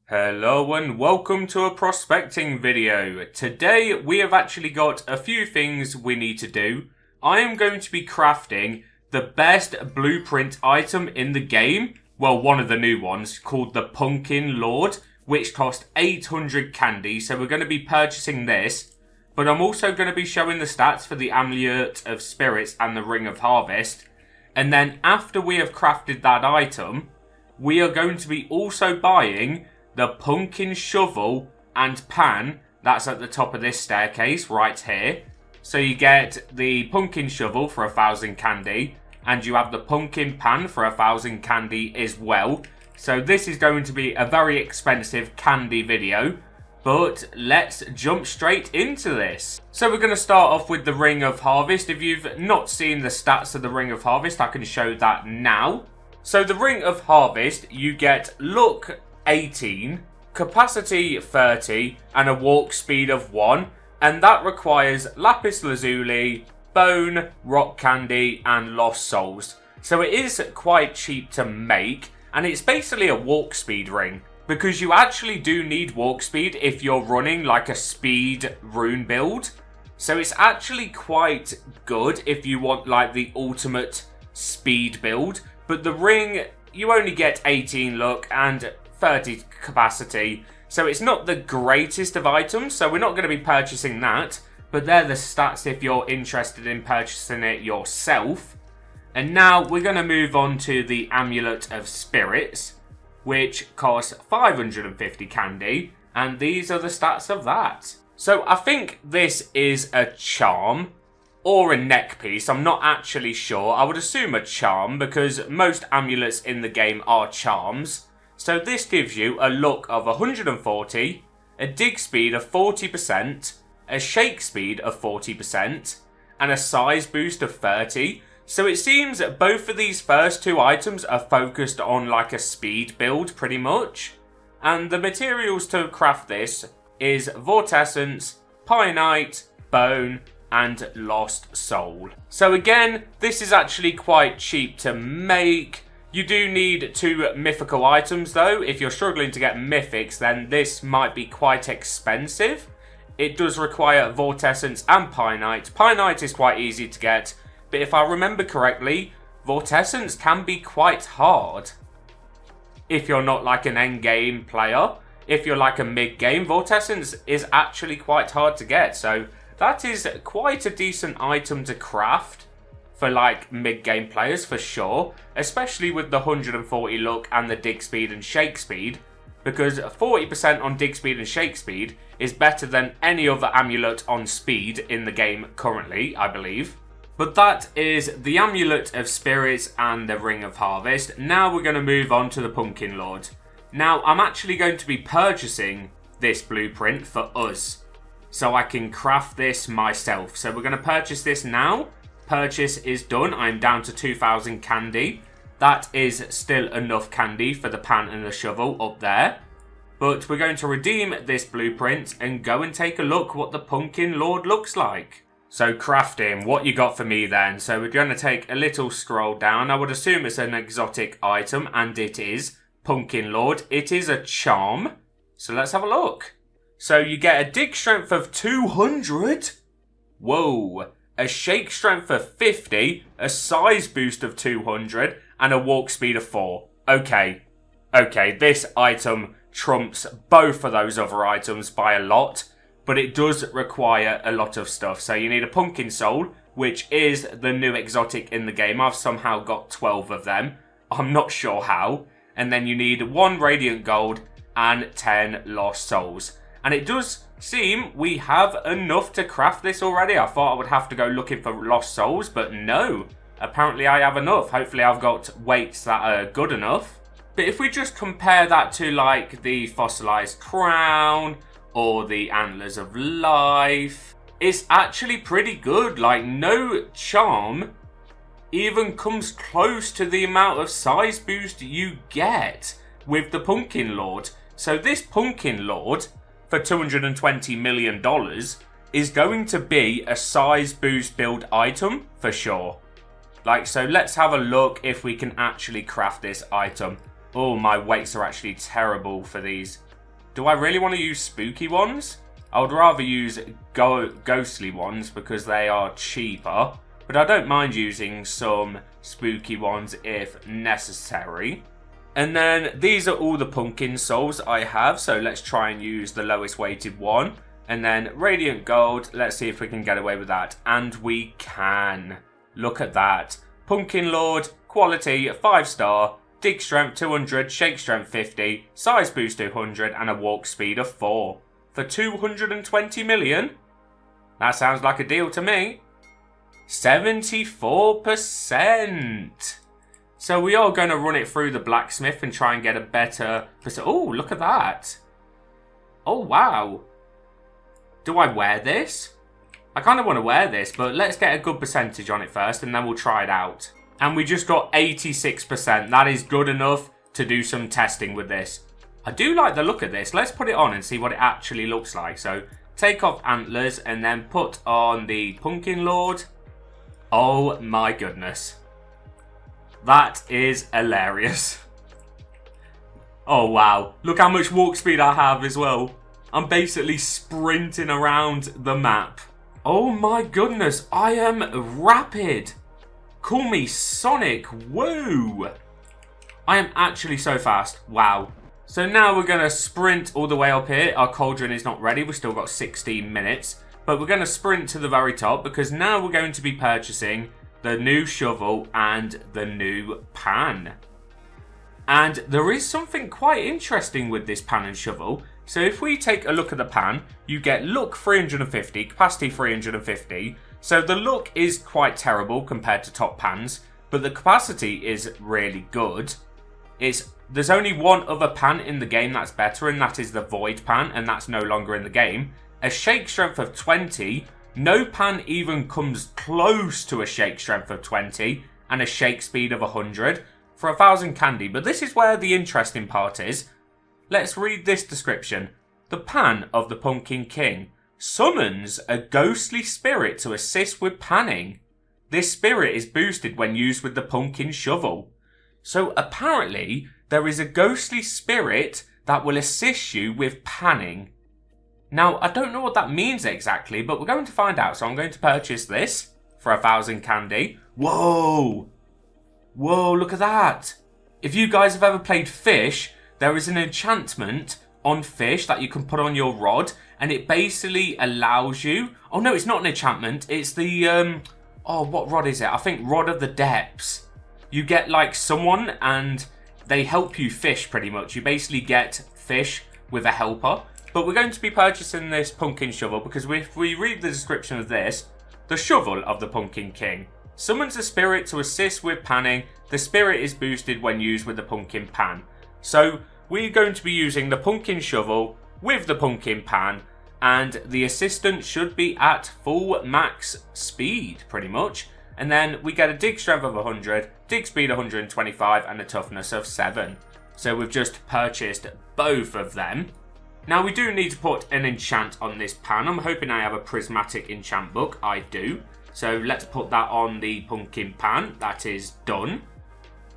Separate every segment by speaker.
Speaker 1: Hello and welcome to a prospecting video. Today we have actually got a few things we need to do. I am going to be crafting the best blueprint item in the game. Well, one of the new ones called the Pumpkin Lord, which cost 800 candy. So we're going to be purchasing this. But I'm also going to be showing the stats for the Amulet of Spirits and the Ring of Harvest. And then after we have crafted that item, we are going to be also buying the pumpkin shovel and pan. That's at the top of this staircase right here. So you get the pumpkin shovel for 1,000 candy. And you have the pumpkin pan for 1,000 candy as well. So this is going to be a very expensive candy video. But let's jump straight into this. So we're going to start off with the Ring of Harvest. If you've not seen the stats of the Ring of Harvest, I can show that now. So the Ring of Harvest, you get luck 18, capacity 30, and a walk speed of 1. And that requires lapis lazuli, bone, rock candy, and lost souls. So it is quite cheap to make, and it's basically a walk speed ring. Because you actually do need walk speed if you're running like a speed rune build. So it's actually quite good if you want like the ultimate speed build. But the ring, you only get 18 luck and 30 capacity. So it's not the greatest of items. So we're not going to be purchasing that. But they're the stats if you're interested in purchasing it yourself. And now we're going to move on to the Amulet of Spirits, which costs 550 candy, and these are the stats of that. So I think this is a charm, or a neck piece, I'm not actually sure. I would assume a charm, because most amulets in the game are charms. So this gives you a luck of 140, a dig speed of 40%, a shake speed of 40%, and a size boost of 30. So it seems that both of these first two items are focused on like a speed build pretty much. And the materials to craft this is Vortessence, Pionite, Bone, and Lost Soul. So again, this is actually quite cheap to make. You do need 2 mythical items though. If you're struggling to get mythics, then this might be quite expensive. It does require Vortessence and Pionite. Pionite is quite easy to get. But if I remember correctly, Vortessence can be quite hard. If you're not like an endgame player, if you're like a mid-game, Vortessence is actually quite hard to get. So that is quite a decent item to craft for like mid-game players for sure. Especially with the 140 luck and the dig speed and shake speed. Because 40% on dig speed and shake speed is better than any other amulet on speed in the game currently, I believe. But that is the Amulet of Spirits and the Ring of Harvest. Now we're going to move on to the Pumpkin Lord. Now I'm actually going to be purchasing this blueprint for us, so I can craft this myself. So we're going to purchase this now. Purchase is done. I'm down to 2,000 candy. That is still enough candy for the pan and the shovel up there. But we're going to redeem this blueprint and go and take a look what the Pumpkin Lord looks like. So crafting, what you got for me then? So we're going to take a little scroll down. I would assume it's an exotic item, and it is. Pumpkin Lord. It is a charm. So let's have a look. So you get a dig strength of 200. Whoa. A shake strength of 50. A size boost of 200. And a walk speed of 4. Okay, this item trumps both of those other items by a lot. But it does require a lot of stuff. So you need a pumpkin soul, which is the new exotic in the game. I've somehow got 12 of them. I'm not sure how. And then you need 1 radiant gold and 10 lost souls. And it does seem we have enough to craft this already. I thought I would have to go looking for lost souls, but no. Apparently I have enough. Hopefully I've got weights that are good enough. But if we just compare that to like the fossilized crown or the Antlers of Life, it's actually pretty good. Like, no charm even comes close to the amount of size boost you get with the Pumpkin Lord. So this Pumpkin Lord, for $220 million, is going to be a size boost build item for sure. Like, so let's have a look if we can actually craft this item. Oh, my weights are actually terrible for these. Do I really want to use spooky ones? I would rather use ghostly ones because they are cheaper. But I don't mind using some spooky ones if necessary. And then these are all the pumpkin souls I have. So let's try and use the lowest weighted one. And then radiant gold. Let's see if we can get away with that. And we can. Look at that. Pumpkin Lord, quality 5-star. Dig strength 200, shake strength 50, size boost 200 and a walk speed of 4. For 220 million? That sounds like a deal to me. 74%. So we are going to run it through the blacksmith and try and get a better... Oh, look at that. Oh, wow. Do I wear this? I kind of want to wear this, but let's get a good percentage on it first and then we'll try it out. And we just got 86%. That is good enough to do some testing with this. I do like the look of this. Let's put it on and see what it actually looks like. So take off antlers and then put on the Pumpkin Lord. Oh my goodness. That is hilarious. Oh wow. Look how much walk speed I have as well. I'm basically sprinting around the map. Oh my goodness. I am rapid. Call me Sonic. Woo. I am actually so fast. Wow. So now we're going to sprint all the way up here. Our cauldron is not ready. We've still got 16 minutes. But we're going to sprint to the very top because now we're going to be purchasing the new shovel and the new pan. And there is something quite interesting with this pan and shovel. So if we take a look at the pan, you get luck 350, capacity 350. So the luck is quite terrible compared to top pans, but the capacity is really good. There's only one other pan in the game that's better, and that is the void pan, and that's no longer in the game. A shake strength of 20, no pan even comes close to a shake strength of 20, and a shake speed of 100 for 1000 candy. But this is where the interesting part is. Let's read this description. The pan of the Pumpkin King summons a ghostly spirit to assist with panning. This spirit is boosted when used with the pumpkin shovel. So apparently there is a ghostly spirit that will assist you with panning. Now, I don't know what that means exactly, but we're going to find out. So I'm going to purchase this for 1000 candy. Whoa! Whoa, look at that. If you guys have ever played Fish, there is an enchantment on fish that you can put on your rod, and it basically allows you... Oh no, it's not an enchantment. It's the... what rod is it? I think Rod of the Depths. You get like someone and they help you fish pretty much. You basically get fish with a helper. But we're going to be purchasing this pumpkin shovel because if we read the description of this, the shovel of the Pumpkin King summons a spirit to assist with panning. The spirit is boosted when used with the pumpkin pan. So we're going to be using the pumpkin shovel with the pumpkin pan, and the assistant should be at full max speed pretty much. And then we get a dig strength of 100, dig speed 125 and a toughness of 7. So we've just purchased both of them. Now we do need to put an enchant on this pan. I'm hoping I have a prismatic enchant book. I do. So let's put that on the pumpkin pan. That is done.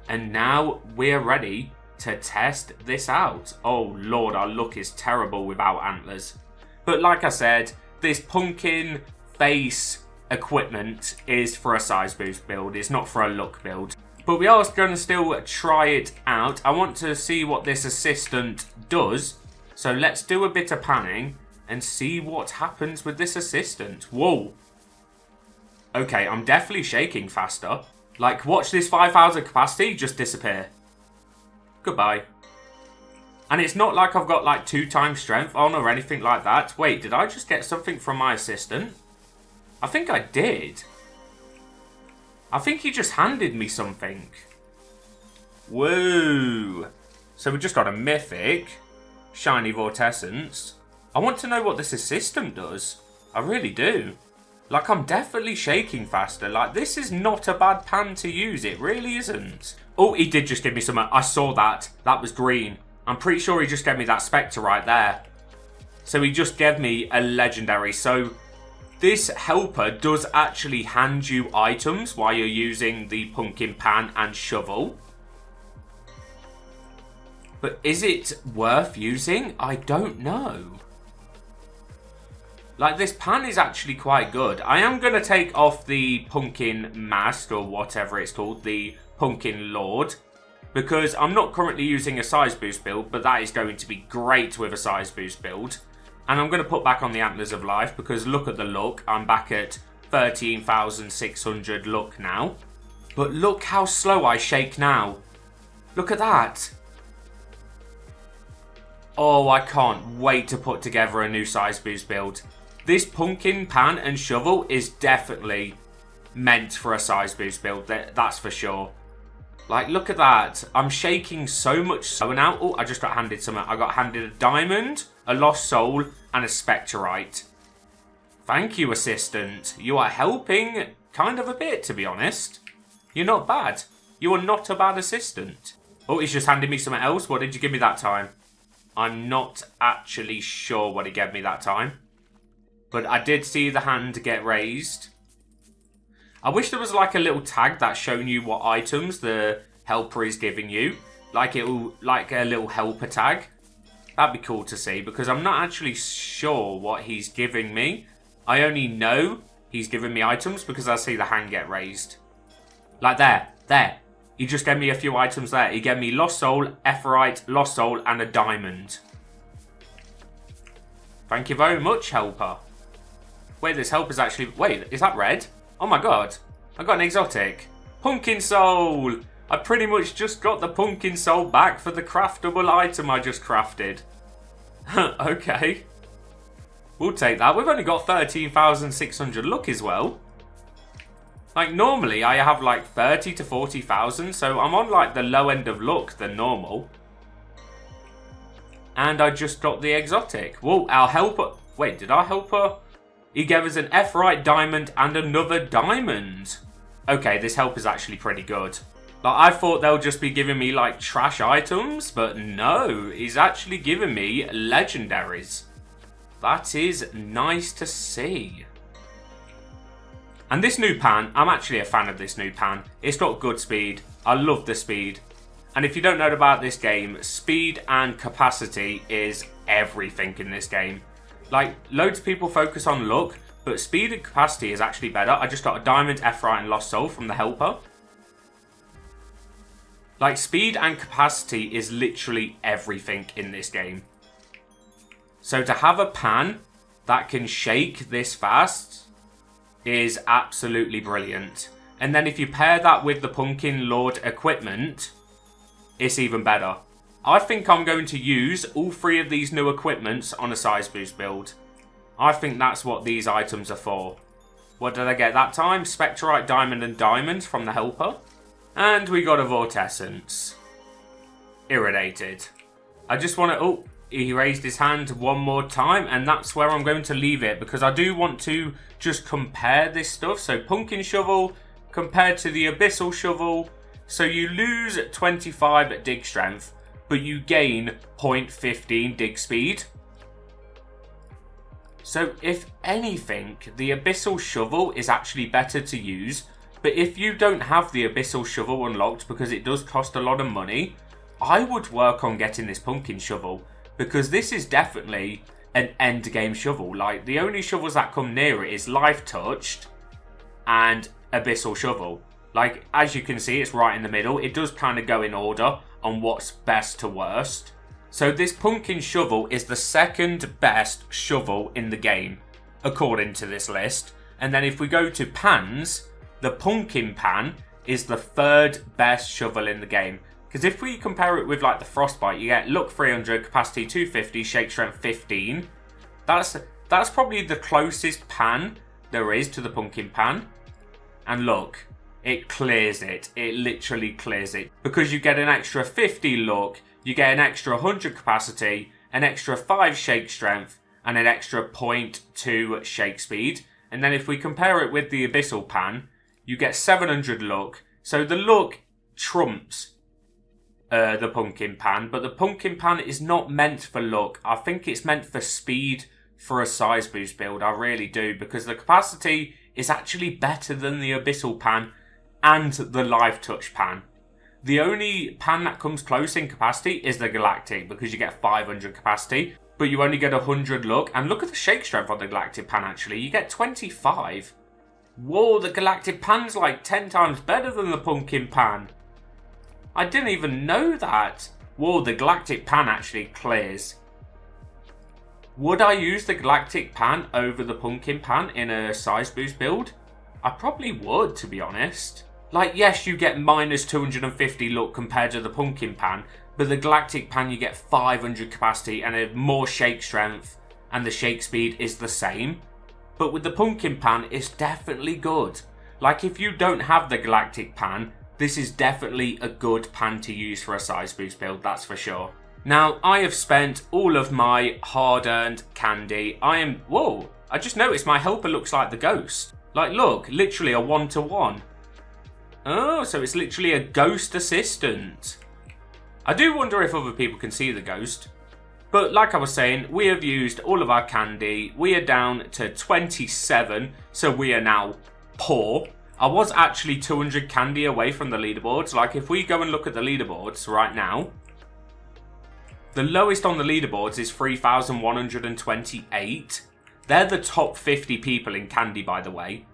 Speaker 1: And now we're ready to test this out. Oh lord, our luck is terrible without antlers. But like I said, this pumpkin face equipment is for a size boost build. It's not for a luck build. But we are going to still try it out. I want to see what this assistant does. So let's do a bit of panning and see what happens with this assistant. Whoa. Okay, I'm definitely shaking faster. Like, watch this 5000 capacity just disappear. Goodbye. And it's not like I've got like 2 times strength on or anything like that. Wait, did I just get something from my assistant? I think I did. I think he just handed me something. Whoa. So we just got a mythic. Shiny Vortessence. I want to know what this assistant does. I really do. Like, I'm definitely shaking faster. Like, this is not a bad pan to use. It really isn't. Oh, he did just give me some... I saw that. That was green. I'm pretty sure he just gave me that Spectre right there. So he just gave me a legendary. So this helper does actually hand you items while you're using the pumpkin pan and shovel. But is it worth using? I don't know. Like, this pan is actually quite good. I am going to take off the pumpkin mask, or whatever it's called, the pumpkin lord, because I'm not currently using a size boost build, but that is going to be great with a size boost build. And I'm going to put back on the Antlers of Life, because look at the luck. I'm back at 13,600 luck now. But look how slow I shake now. Look at that. Oh, I can't wait to put together a new size boost build. This pumpkin pan and shovel is definitely meant for a size boost build, that's for sure. Like, look at that. I'm shaking so much so now. Oh, I just got handed something. I got handed a diamond, a lost soul, and a specterite. Thank you, assistant. You are helping kind of a bit, to be honest. You're not bad. You are not a bad assistant. Oh, he's just handed me something else. What did you give me that time? I'm not actually sure what he gave me that time. But I did see the hand get raised. I wish there was like a little tag that's showing you what items the helper is giving you. Like a little helper tag. That'd be cool to see, because I'm not actually sure what he's giving me. I only know he's giving me items because I see the hand get raised. Like there. He just gave me a few items there. He gave me lost soul, epherite, lost soul, and a diamond. Thank you very much, helper. Wait, this helper's actually... Wait, is that red? Oh my god. I got an exotic. Pumpkin soul. I pretty much just got the pumpkin soul back for the craftable item I just crafted. Okay. We'll take that. We've only got 13,600 luck as well. Like, normally I have like 30 to 40,000, so I'm on like the low end of luck than normal. And I just got the exotic. Whoa, our helper... Wait, did our helper... He gave us an epherite diamond and another diamond. Okay, this helper's actually pretty good. Like, I thought they'll just be giving me like trash items, but no, he's actually giving me legendaries. That is nice to see. And this new pan, I'm actually a fan of this new pan. It's got good speed. I love the speed. And if you don't know about this game, speed and capacity is everything in this game. Like, loads of people focus on luck, but speed and capacity is actually better. I just got a diamond, epherite, and lost soul from the helper. Like, speed and capacity is literally everything in this game. So to have a pan that can shake this fast is absolutely brilliant. And then if you pair that with the Pumpkin Lord equipment, it's even better. I think I'm going to use all three of these new equipments on a size boost build. I think that's what these items are for. What did I get that time? Specterite, diamond, and diamond from the helper. And we got a vortessence. Irritated. I just want to... Oh, he raised his hand one more time, and that's where I'm going to leave it, because I do want to just compare this stuff. So pumpkin shovel compared to the abyssal shovel. So you lose 25 dig strength, but you gain 0.15 dig speed. So if anything, the abyssal shovel is actually better to use. But if you don't have the abyssal shovel unlocked, because it does cost a lot of money, I would work on getting this pumpkin shovel, because this is definitely an end game shovel. Like, the only shovels that come near it is Life Touched and Abyssal Shovel. Like, as you can see, it's right in the middle. It does kind of go in order on what's best to worst. So this pumpkin shovel is the second best shovel in the game, according to this list. And then if we go to pans, the pumpkin pan is the third best shovel in the game. Because if we compare it with like the frostbite, you get luck 300, capacity 250, shake strength 15. That's probably the closest pan there is to the pumpkin pan. And look, it clears it. It literally clears it. Because you get an extra 50 luck, you get an extra 100 capacity, an extra 5 shake strength, and an extra 0.2 shake speed. And then if we compare it with the abyssal pan, you get 700 luck. So the luck trumps the pumpkin pan, but the pumpkin pan is not meant for luck. I think it's meant for speed for a size boost build. I really do, because the capacity is actually better than the abyssal pan and the life touch pan. The only pan that comes close in capacity is the Galactic, because you get 500 capacity, but you only get 100 luck. And look at the shake strength on the Galactic pan, actually. You get 25. Whoa, the Galactic pan's like 10 times better than the Pumpkin pan. I didn't even know that. Whoa, the Galactic pan actually clears. Would I use the Galactic pan over the Pumpkin pan in a size boost build? I probably would, to be honest. Like, yes, you get minus 250 luck compared to the Pumpkin pan, but the Galactic pan you get 500 capacity and a more shake strength, and the shake speed is the same. But with the Pumpkin pan, it's definitely good. Like, if you don't have the Galactic pan, this is definitely a good pan to use for a size boost build, that's for sure. Now, I have spent all of my hard-earned candy. Whoa, I just noticed my helper looks like the ghost. Like, look, literally a 1-to-1. Oh, so it's literally a ghost assistant. I do wonder if other people can see the ghost. But like I was saying, we have used all of our candy. We are down to 27, so we are now poor. I was actually 200 candy away from the leaderboards. Like, if we go and look at the leaderboards right now, the lowest on the leaderboards is 3,128. They're the top 50 people in candy, by the way.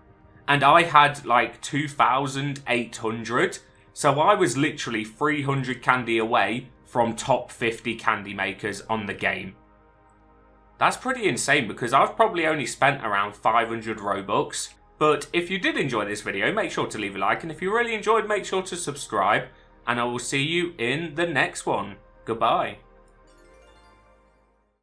Speaker 1: And I had like 2,800. So I was literally 300 candy away from top 50 candy makers on the game. That's pretty insane, because I've probably only spent around 500 Robux. But if you did enjoy this video, make sure to leave a like. And if you really enjoyed, make sure to subscribe. And I will see you in the next one. Goodbye.